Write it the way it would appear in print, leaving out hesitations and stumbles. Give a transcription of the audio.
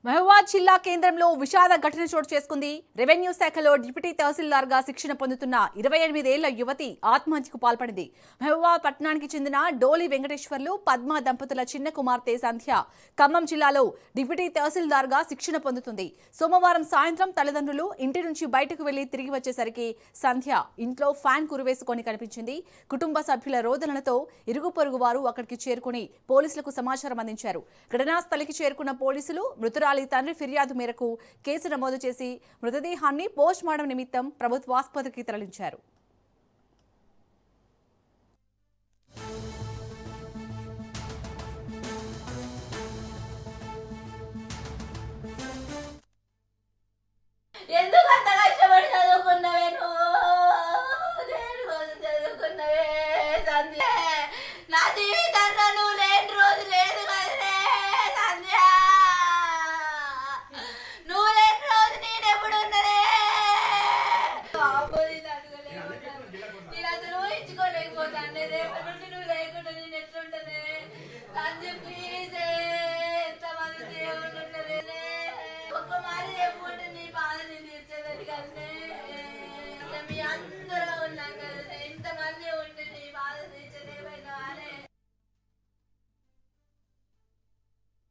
మహబూబాబాద్ జిల్లా కేంద్రంలో విషాద ఘటన చోటు చేసుకుంది. రెవెన్యూ శాఖలో డిప్యూటీ తహసీల్దార్గా శిక్షణ పొందుతున్న 28 ఏళ్ల యువతి ఆత్మహత్యకు పాల్పడింది. మహబూబాబాద్ పట్టణానికి చెందిన డోలి వెంకటేశ్వర్లు, పద్మ దంపతుల చిన్న కుమార్తె సంధ్య ఖమ్మం జిల్లాలో డిప్యూటీ తహసీల్దార్గా శిక్షణ పొందుతుంది. సోమవారం సాయంత్రం తల్లిదండ్రులు ఇంటి నుంచి బయటకు వెళ్లి తిరిగి వచ్చేసరికి సంధ్య ఇంట్లో ఫ్యాన్ కురివేసుకొని కనిపించింది. కుటుంబ సభ్యుల రోదనలతో ఇరుగు పొరుగు వారు అక్కడికి చేరుకుని పోలీసులకు సమాచారం అందించారు. ఘటనా స్థలికి చేరుకున్న పోలీసులు మృతురాలి తండ్రి ఫిర్యాదు మేరకు కేసు నమోదు చేసి మృతదేహాన్ని పోస్ట్మార్టం నిమిత్తం ప్రభుత్వ ఆసుపత్రికి తరలించారు. ఎందుకు అంత కష్టపడి చదువుకున్నావే నువ్వు? చదువుకున్నావే సంధ్య. నా జీవితంలో నువ్వు లేని రోజు లేదు కదలే సంధ్య. నువ్వు లేని రోజు నేనెప్పుడు ఉన్నదే? నేను అసలు ఊహించుకోలేకపోతాను. రేపటి నుండి